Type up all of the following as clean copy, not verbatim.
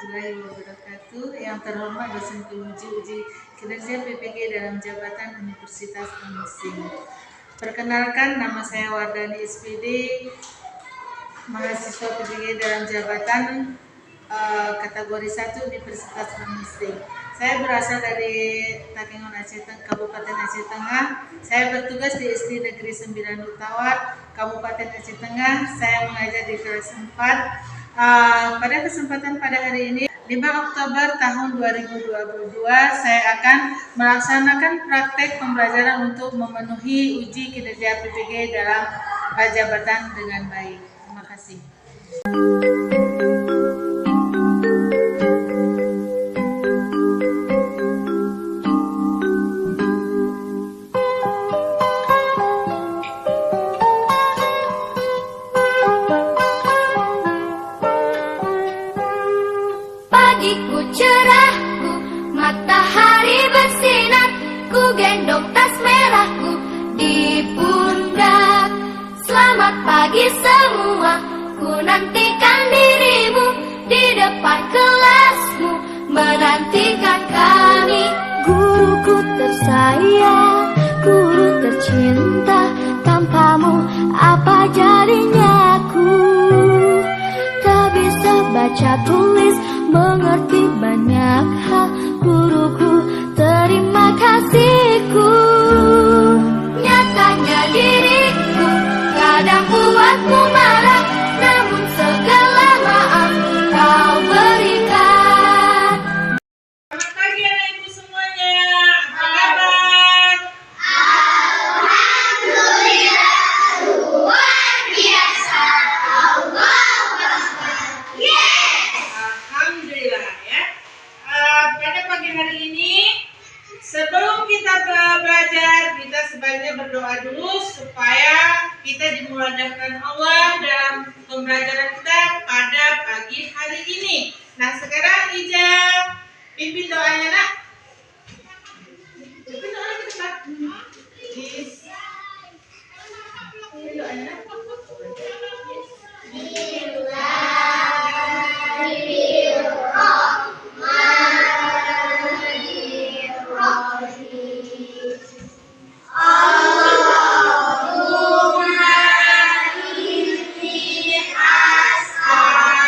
warahmatullahi wabarakatuh. Yang terhormat dosen penguji uji kinerja PPG dalam jabatan Universitas Unmusing. Perkenalkan, nama saya Wardani SPD, mahasiswa PPG dalam jabatan kategori 1 Universitas Unmusing. Saya berasal dari Takengon Aceh Tengah, Kabupaten Aceh Tengah. Saya bertugas di SD Negeri 9 Utawat, Kabupaten Aceh Tengah. Saya mengajar di kelas 4. Pada kesempatan pada hari ini, 5 Oktober tahun 2022, saya akan melaksanakan praktek pembelajaran untuk memenuhi uji kinerja PPG dalam jabatan dengan baik. Terima kasih. Pagiku cerahku, matahari bersinar, ku gendong tas merahku di pundak. Selamat pagi semua, ku nantikan dirimu di depan kelasmu, menantikan kami. Guruku tersayang, guru tercinta, tanpamu apa jadinya aku? Tak bisa baca tulis, mengerti banyak hal. Guruku, terima kasihku. Nyatanya diriku kadang buatmu marah, namun segala maaf kau berikan. Selamat pagi anak ibu semuanya. Apa kabar? Alhamdulillah, luar biasa. Alhamdulillah ya. Pada pagi hari ini, sebelum kita belajar, kita sebaiknya berdoa dulu supaya kita dimudahkan Allah dalam pembelajaran kita pada pagi hari ini. Nah, sekarang Ija pimpin doanya, Nak. Pimpin doanya ke depan. Pimpin doanya, Nak. Allahumma inni as'aluka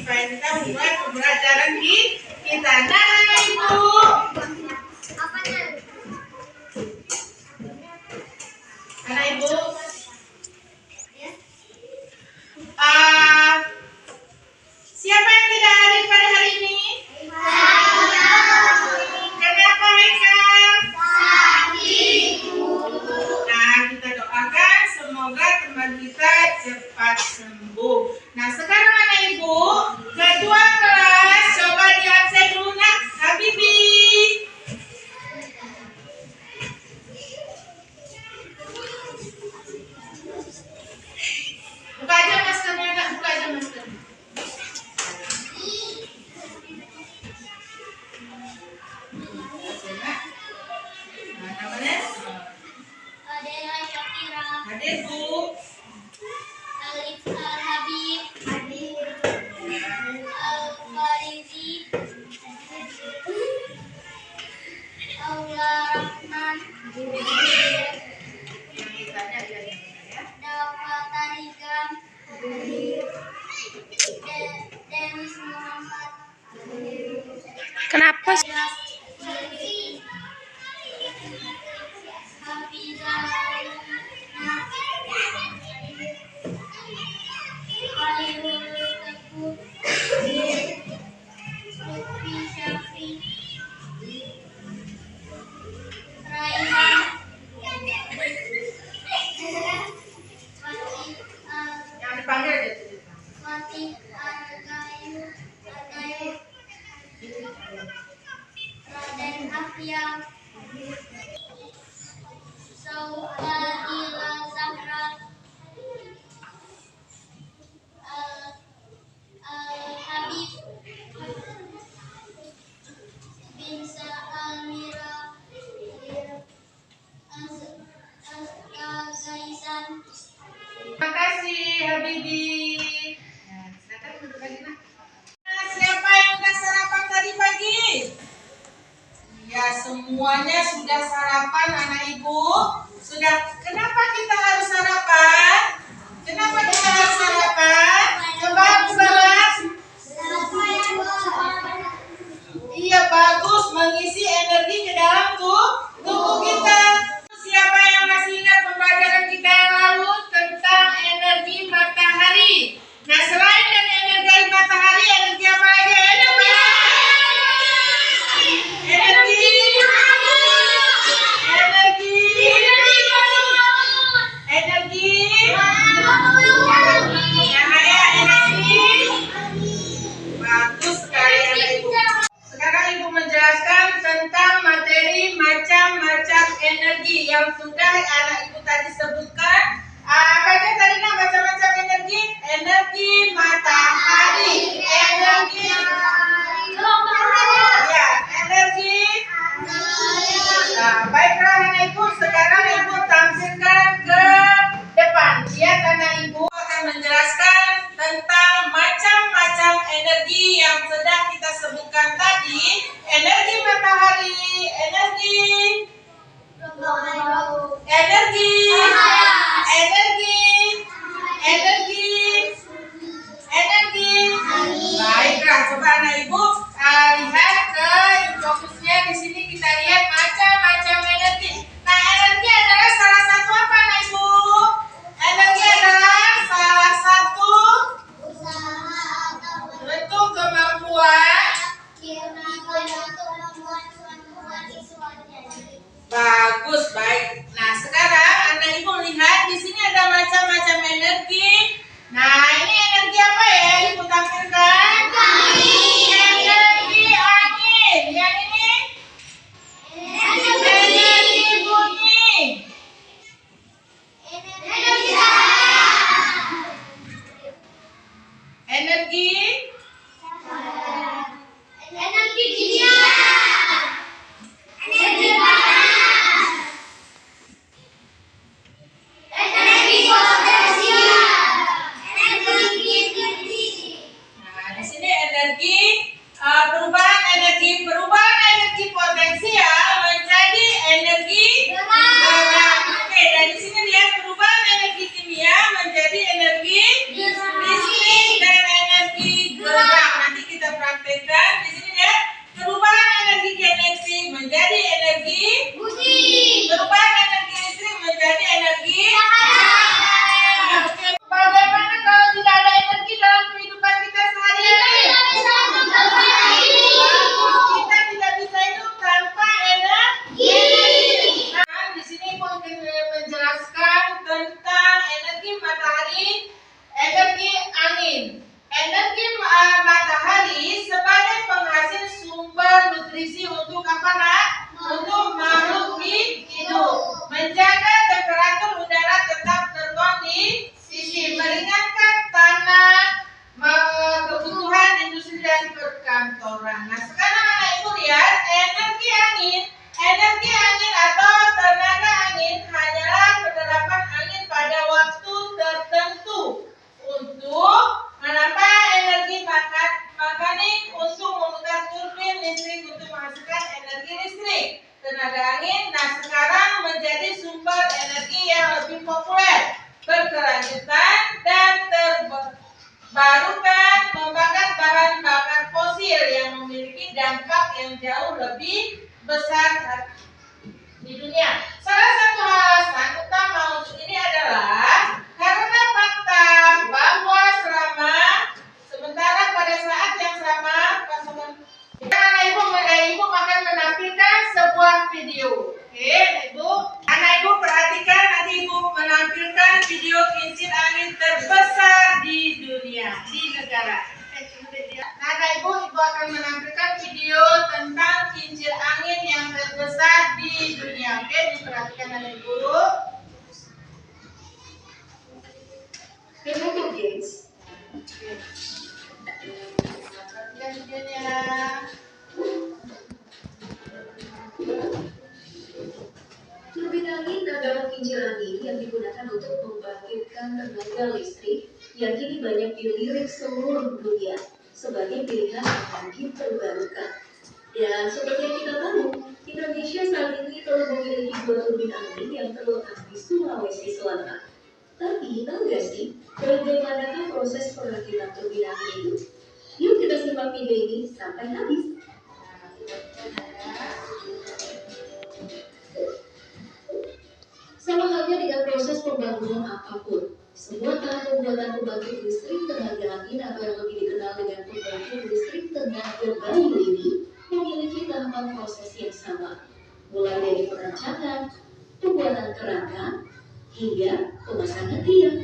supaya kita mulai pembelajaran kita. Nah, Ibu. Anak Ibu. Siapa yang tidak hadir pada hari ini? Kenapa mereka? Nah, kita doakan semoga teman kita cepat sembuh. Nah, sekarang anak Ibu, kedua kelas coba di absen dulu nak, Habibi. Buka aja maskernya nak, buka aja maskernya. Hadir Bu. Alif Al-Habib, Al-Farizi, Aula Rahman, Yang ditanya dia ya. Dafa Tarigam, Denis Muhammad. Kenapa? Yang dipanggil aja tuh. Raden Afia, Sauladila Zahra, Al-Habib, Binsa Almira, Azkazaisan. Terima kasih Habibi. Nah, silakan duduk lagi nak. Nah, siapa yang udah sarapan tadi pagi? Ya, semuanya sudah sarapan anak Ibu. Sudah. Kenapa kita harus sarapan? Kenapa kita harus sarapan? Coba aku balas. Iya, bagus mengisi energi ke dalam tubuh kita. Siapa yang masih ingat pembelajaran kita yang lalu tentang energi matahari? Nah, selain dari energi matahari, energi apa lagi? Energi cahaya, energi. Bagus sekali anak Ibu. Sekarang Ibu menjelaskan tentang materi macam-macam energi yang sudah anak Ibu tadi sebutkan. Apa aja tadi nak macam-macam energi? Energi matahari, energi ya, energi. Nah, baiklah anak Ibu, sekarang Ibu tampilkan ke depan. Lihat anak Ibu akan menjelaskan tentang macam-macam energi yang sudah kita sebutkan tadi. Energi matahari, energi baiklah, coba anak Ibu lihat ke fokusnya di sini, kita lihat macam-macam energi. Nah, energi adalah salah satu apa anak Ibu? Energi adalah salah satu bentuk kemampuan. Bagus, baik. Nah, sekarang anak Ibu lihat di sini ada macam-macam energi. Nah, ini energi apa ya? Ibu tampilkan. Energi angin. Yang ini energi bunyi. Energi kimia. Energi panas. Energi potasium. Energi tinggi. Nah, nutrisi untuk apa nak? Untuk makhluk hidup. Menjaga temperatur udara tetap terkondisi, meringankan tanah, kebutuhan industri dan perkantoran. Nah sekarang anak ibu lihat energi angin atau tenaga angin hanyalah penerapan angin pada waktu tertentu untuk menambah energi mekanik untuk memutar turbin listrik untuk menghasilkan energi listrik. Tenaga angin sekarang menjadi sumber energi yang lebih populer, berkelanjutan dan terbarukan, membakar bahan bakar fosil yang memiliki dampak yang jauh lebih besar di dunia. Salah satu alasan utama untuk ini adalah karena fakta bahwa sementara pada saat yang sama ibu akan menampilkan sebuah video. Oke, ibu, anak ibu perhatikan, nanti ibu menampilkan video kincir angin terbesar di dunia, di negara. Nah, ibu akan menampilkan video tentang kincir angin yang terbesar di dunia. Oke, diperhatikan anak ibu. Remember kids, Perhatikan videonya. turbin angin adalah kincir angin yang digunakan untuk membangkitkan tenaga listrik yang kini banyak dilirik seluruh dunia sebagai pilihan energi terbarukan. Dan seperti yang kita tahu, Indonesia saat ini telah memiliki 2 turbin angin yang terletak di Sulawesi Selatan. Tapi tahu gak sih, bagaimanakah proses perakitan turbin angin itu? Yuk kita simak video ini sampai habis. Sama halnya dengan proses pembangunan apapun, semua tahap pembuatan pembangkit listrik tenaga angin atau yang lebih dikenal dengan pembangkit listrik tenaga bayu ini memiliki tahapan proses yang sama, mulai dari perancangan, pembuatan kerangka, hingga pemasangan tiang.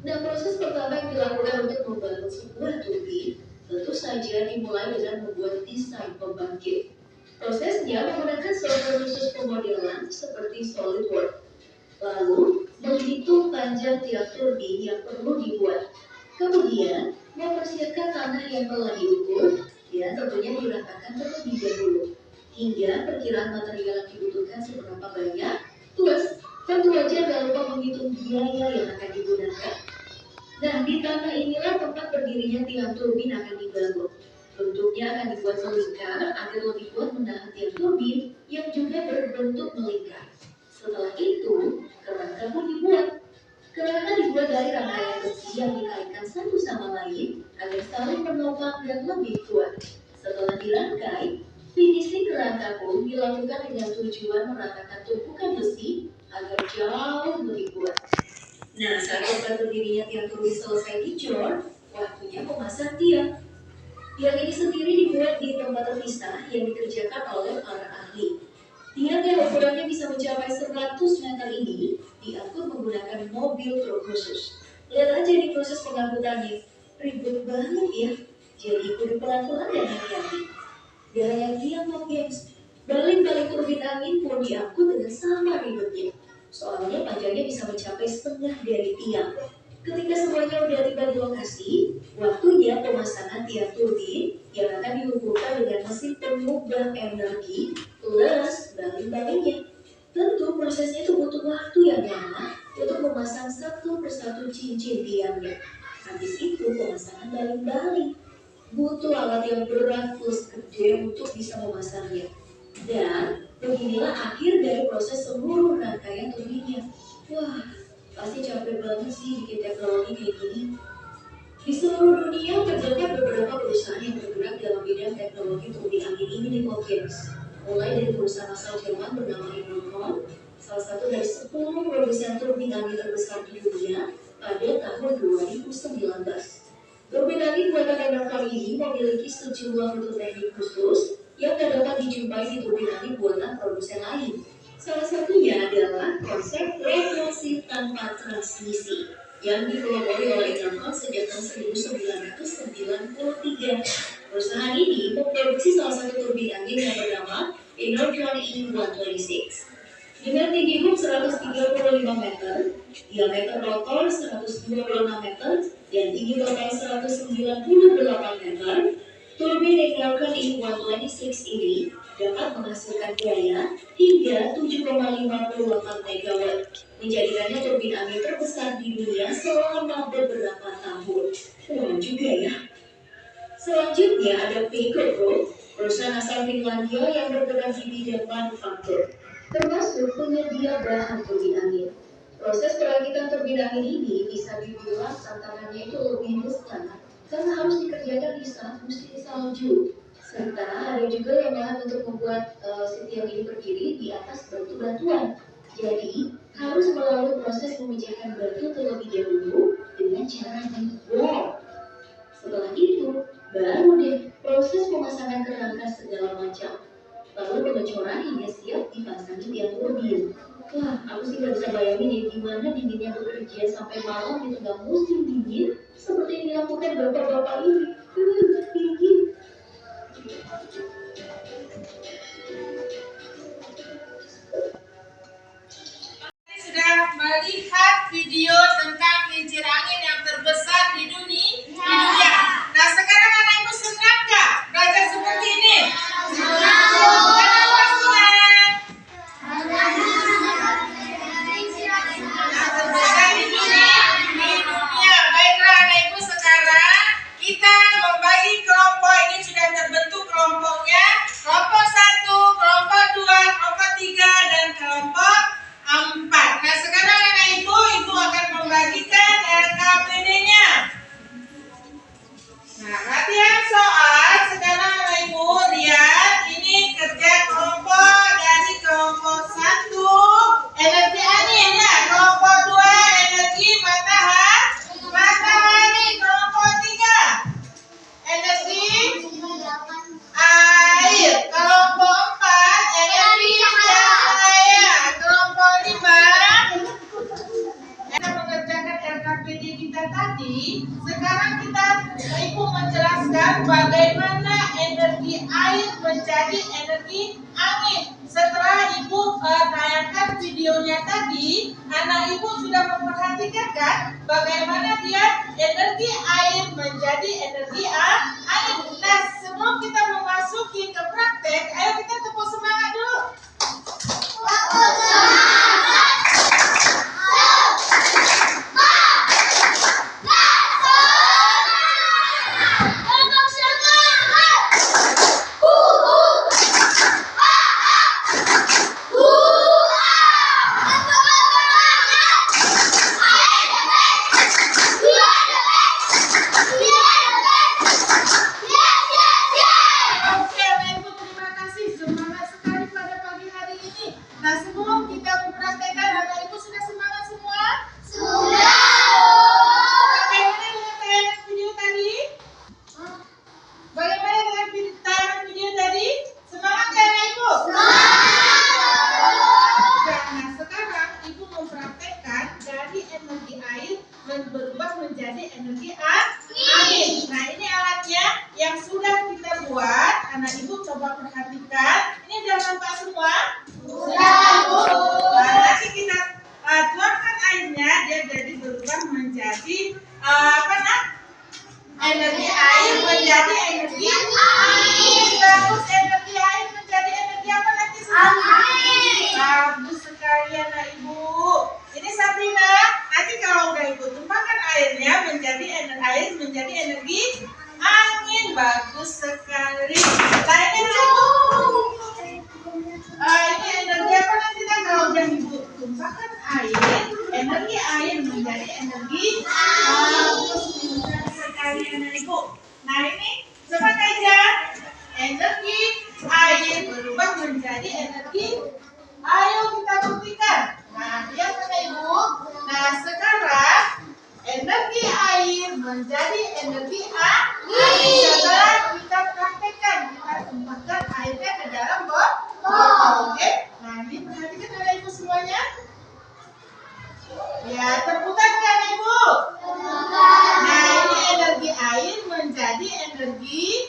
Nah, proses pertama yang dilakukan untuk membangun sebuah turbin tentu saja dimulai dengan membuat desain pembangkit. Prosesnya menggunakan software khusus pemodelan seperti SolidWorks. Lalu, menghitung panjang tiap turbin yang perlu dibuat. Kemudian, mempersiapkan tanah yang telah diukur dan tentunya diratakan terlebih dahulu. Hingga perkiraan material yang dibutuhkan seberapa banyak, plus tentu saja jangan lupa menghitung biaya yang akan digunakan. Nah, di tanah inilah tempat berdirinya tiang turbin akan dibangun. Bentuknya akan dibuat melingkar agar lebih kuat menahan tiang turbin yang juga berbentuk melingkar. Setelah itu, kerangka pun dibuat. Kerangka dibuat dari rangkaian besi yang dikaitkan satu sama lain agar saling menopang dan lebih kuat. Setelah dirangkai, finishing kerangka pun dilakukan dengan tujuan meratakan tumpukan besi agar jauh lebih kuat. Nah, saat tempat berdirinya tiang turbin selesai dicor, waktunya memasang tiang. Tiang ini sendiri dibuat di tempat terpisah yang dikerjakan oleh para ahli. Tiang yang ukurannya bisa mencapai 100 meter ini diangkut menggunakan mobil truk khusus. Lihat aja di proses pengangkutannya, ribet banget ya. Jadi kudu pelan-pelan dan hati-hati. Gaya tiang mau gengs, balik-balik turbin angin pun diangkut dengan sama ribetnya. Soalnya panjangnya bisa mencapai setengah dari tiang. Ketika semuanya udah tiba di lokasi, waktunya pemasangan tiang turbin yang akan dihubungkan dengan mesin pengubah energi plus baling-balingnya. Tentu prosesnya itu butuh waktu yang lama untuk memasang satu persatu cincin tiangnya. Habis itu pemasangan baling-baling. Butuh alat yang berat plus gede untuk bisa memasangnya. Dan beginilah akhir dari proses seluruh rangkaian turbinnya. Wah, pasti capek banget sih bikin teknologi kayak gini. Di seluruh dunia terdapat beberapa perusahaan yang bergerak dalam bidang teknologi turbin angin ini di Kokens. Mulai dari perusahaan asal Jerman bernama Innophone, salah satu dari 10 produsen turbin angin terbesar di dunia pada tahun 2019. Turbin angin buatan Innophone ini memiliki sejumlah fitur teknik khusus yang tidak dapat dijumpai di turbin angin buatan produsen lain. Salah satunya adalah konsep revolusi tanpa transmisi yang dipelopori oleh Innophone sejak tahun 1993. Perusahaan ini memproduksi salah satu turbin angin yang bernama Energeon E126 dengan tinggi hook 135 meter, diameter rotor 126 meter, dan tinggi total 198 meter. Turbin Energeon E126 ini dapat menghasilkan daya hingga 7,58 MW, menjadikannya turbin angin terbesar di dunia selama beberapa tahun. Wah juga ya. Selanjutnya ada Peko Pro, perusahaan asal Finlandia yang bergerak di bidang manufaktur, termasuk penyedia bahan turbin angin. Proses perakitan turbin angin ini bisa dibilang tantangannya itu lebih besar karena harus dikerjakan di saat musim salju. Serta ada juga yang lahan untuk membuat setiap ini berdiri di atas batu-batuan. Jadi harus melalui proses memecahkan batu terlebih dahulu dengan cara di-wall. Setelah itu, baru deh proses pemasangan kerangka segala macam. Lalu pengecoran hingga siap dipasang di tiang turbin. Wah, aku sih gak bisa bayangin ya gimana dinginnya bekerja sampai malam di tengah musim dingin seperti yang dilakukan bapak-bapak ini. Dingin. Sudah melihat video tentang kincir angin yang terbesar di dunia. Nah, sekarang anak ibu senang nggak belajar seperti ini? Kenapa senang? Yang terbesar di dunia. Baiklah anak ibu, sekarang kita membagi kelompok. Ini sudah terbentuk kelompoknya. Kelompok 1, kelompok 2, kelompok 3, dan kelompok 4. Nah, sekarang anak ibu akan membagikan RKPD-nya. Nah, latihan soal. Sekarang anak ibu lihat, ini kerja kelompok dari kelompok 1 energi angin ya, kelompok 2 energi matahari, kelompok 3 energi air, kelompok 4 energi cahaya, kelompok 5 kita mengerjakan RKPD kita tadi. Sekarang ibu menjelaskan bagaimana energi air menjadi energi angin. Setelah ibu tayangkan videonya tadi, anak ibu sudah memperhatikan kan bagaimana dia energi air menjadi energi angin. Nah, sebelum kita memasuki ke praktek, ayo kita tepuk semangat dulu. Berubah menjadi energi angin. Nah, ini alatnya yang sudah kita buat. Anak ibu coba perhatikan. Ini sudah nampak semua? Sudah. Nah, nanti kita tuangkan airnya, dia jadi berubah menjadi energi air menjadi energi angin. Bagus, energi air menjadi energi apa nanti? Angin. Bagus sekali anak ibu. Ini Sabrina. Nanti kalau udah ibu tumpahkan airnya menjadi energi angin. Bagus sekali. Nah, ini ini energi apa nanti kalau udah ibu tumpahkan air, energi air menjadi energi bagus sekali anak ibu. Nah, ini coba aja energi air berubah menjadi energi. Ayo kita buktikan. Nah, lihat anak ibu. Nah, sekarang energi air menjadi energi angin. Setelah kita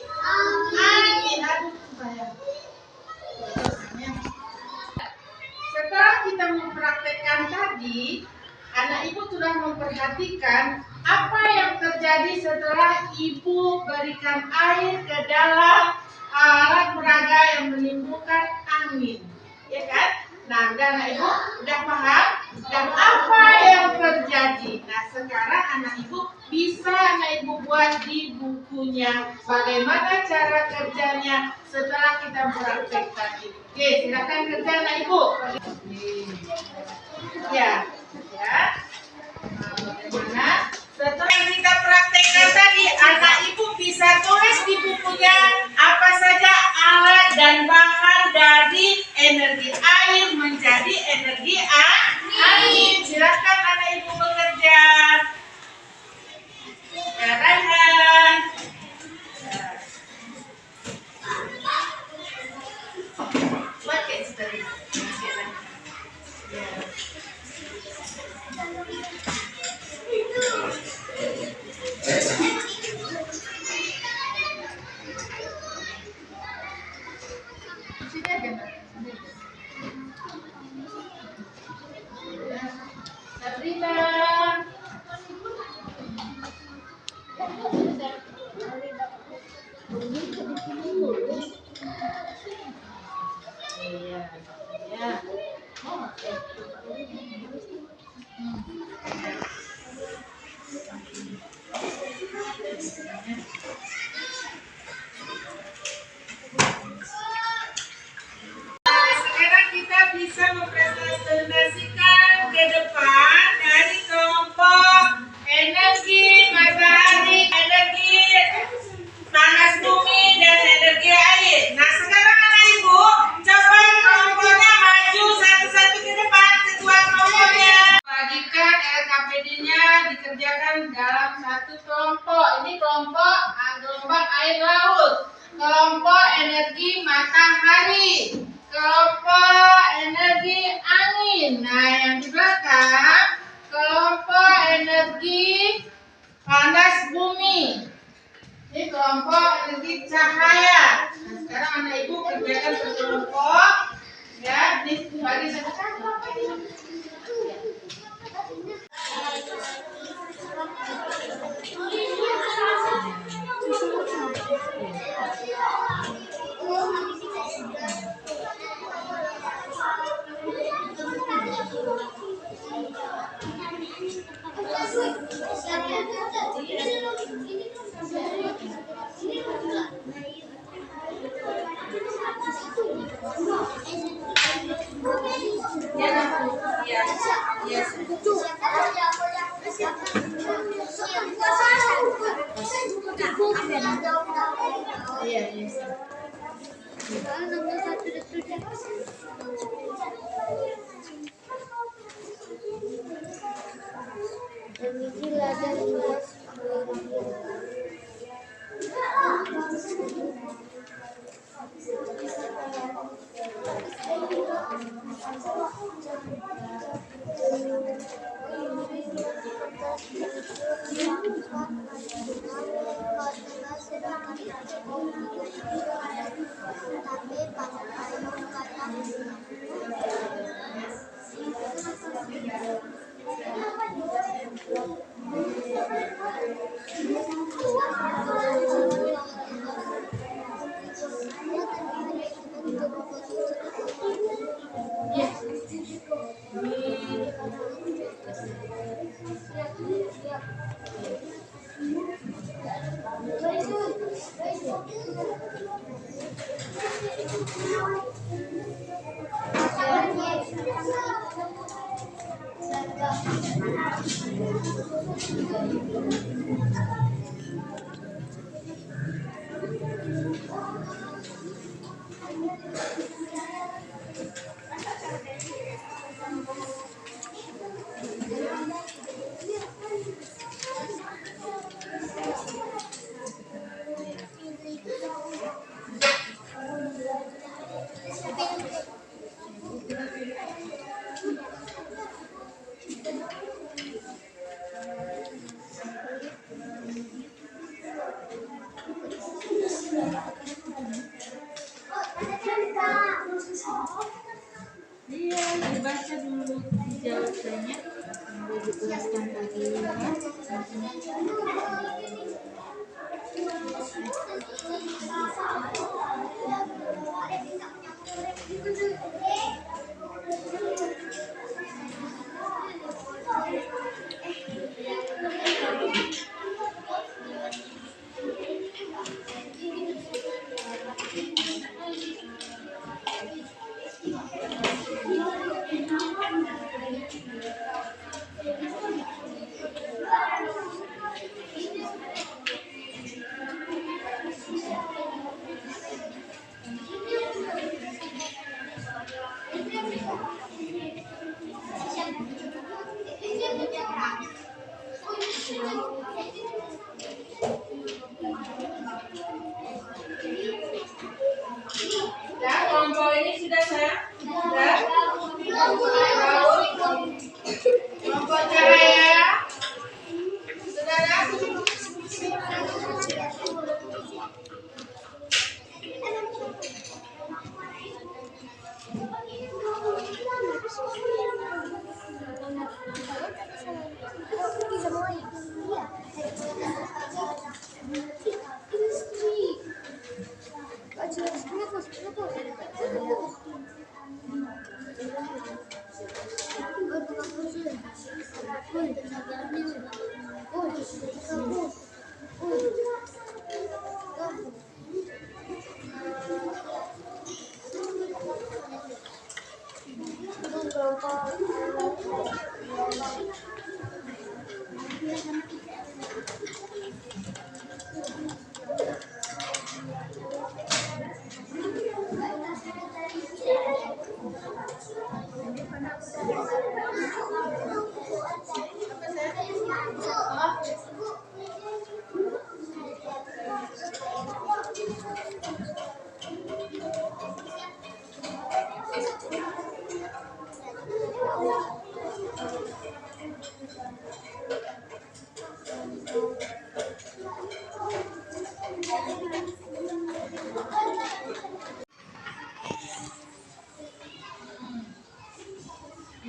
Amin. Aduh, bayang. Setelah kita mempraktekkan tadi, anak ibu sudah memperhatikan apa yang terjadi setelah ibu berikan air ke dalam alat peraga yang menimbulkan angin, ya kan? Nah, anak ibu udah paham dan apa yang terjadi. Nah, sekarang anak ibu bisa anak ibu buat di bukunya bagaimana cara kerjanya setelah kita praktek tadi. Oke, silakan kerja anak ibu. Ya, ya. Bagaimana? Setelah kita praktekkan tadi, anak ibu bisa tulis di bukunya apa saja alat dan bahan dari energi air menjadi energi angin. Silakan anak ibu bekerja. Ya, Raihan. Pakai sekali. Ya. Sini aja, Mbak. Sabrina. Iya, ya. Sekarang kita bisa mempresentasikan ke depan dari kelompok energi matahari, energi panas bumi, dan energi air. Nah, sekarang anak ibu coba kelompoknya maju satu-satu ke depan, ketua kelompoknya. Bagikan LKPD-nya dikerjakan dalam satu kelompok. Ini kelompok gelombang air laut, kelompok energi matahari, kelompok energi angin. Nah, yang di belakang kelompok energi panas bumi. Ini kelompok energi cahaya. Nah, sekarang anak ibu kerjakan berkelompok. Ya, ini bagi satu-satu. Iya, iya. Iya, dibaca dulu, dijawab banyak, sambil dijelaskan lagi ya. Ya, kelompok ini sudah saya? Sudah? Kelompok cahaya? Sudah ada?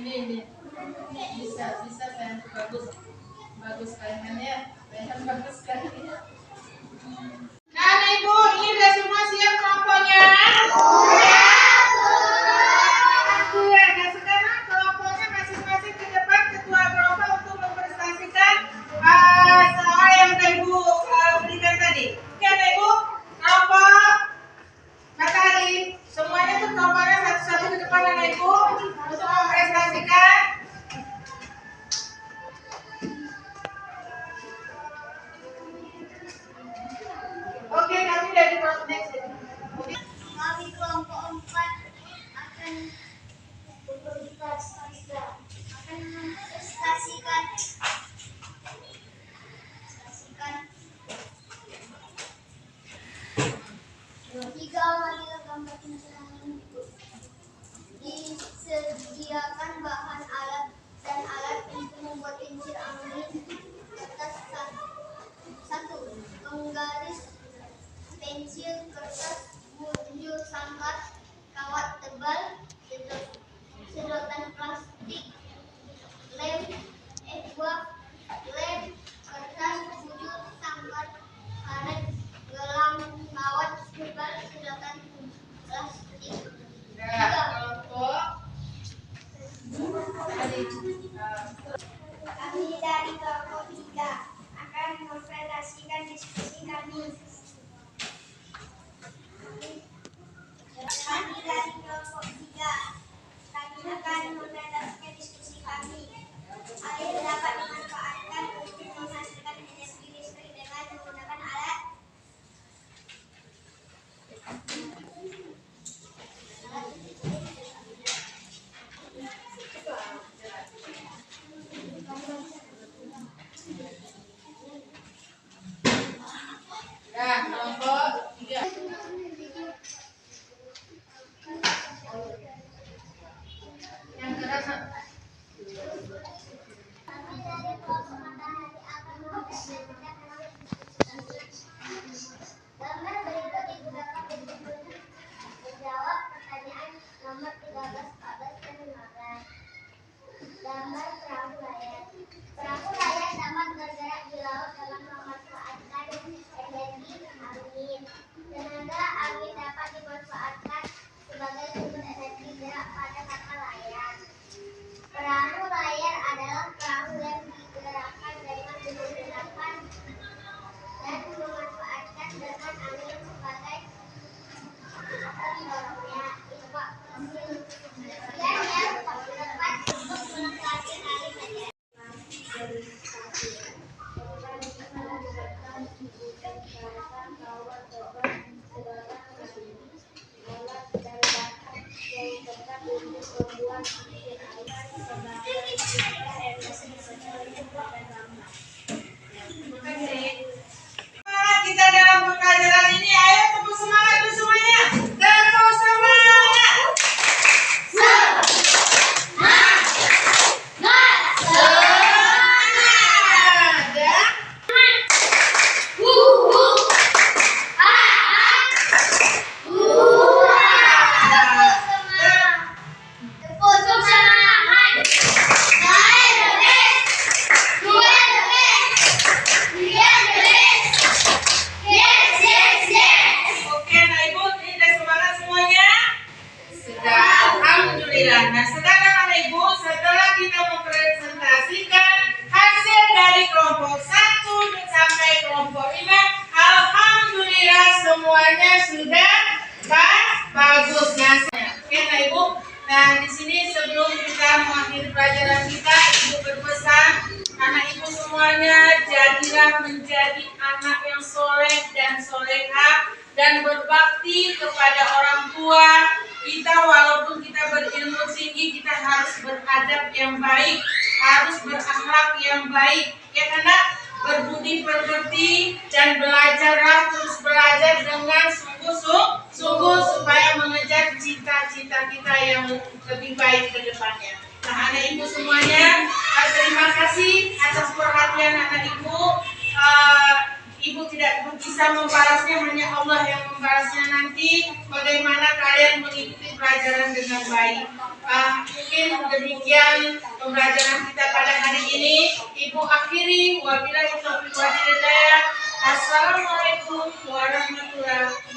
Ini bisa saya bagus kaliannya, saya bagus sekali. Nah, Ibu, ini udah semua siap kelompoknya? Iya, nah sekarang kelompoknya masing-masing ke depan, ketua kelompok untuk mempresentasikan soal yang udah Ibu berikan tadi. Oke, Ibu, kelompok Matahari, semuanya tuh kelompoknya satu-satu ke depan, anak Ibu, untuk mempresentasikan. Oke, kami dari kelompok next. Kami kelompok 4 akan mempresentasikan tiga gambar pencerahan ini. Disediakan bahan alat dan alat untuk membuat kincir angin. Kertas satu, penggaris, pensil, kertas, bujur sangkar, kawat tebal, sedotan plastik, lem, lem, kertas, bujur sangkar, karet, gelang, kawat tebal, sedotan plastik. Kelompok tadi. Kami dari kelompok 3 akan mempresentasikan diskusi kami. Kami dari kelompok 3 akan mempresentasikan diskusi kami. Air dapat dimanfaatkan untuk semuanya sudah bagus. Oke, nah Ibu. Nah, di sini sebelum kita mengakhiri pelajaran kita, Ibu berpesan anak Ibu semuanya jadilah menjadi anak yang soleh dan soleha dan berbakti kepada orang tua. Kita walaupun kita berilmu tinggi, kita harus beradab yang baik, harus berakhlak yang baik, ya kan Nak? Berbudi pekerti dan belajarlah, terus belajar dengan sungguh-sungguh supaya mengejar cita-cita kita yang lebih baik ke depannya. Nah, anak Ibu semuanya, terima kasih atas perhatian anak Ibu. Ibu tidak bisa membalasnya, hanya Allah yang membalasnya nanti. Bagaimana kalian mengikuti pelajaran dengan baik. Mungkin demikian pembelajaran kita pada hari ini. Ibu akhiri. Wabillahi taufiq wal hidayah. Assalamualaikum warahmatullahi wabarakatuh.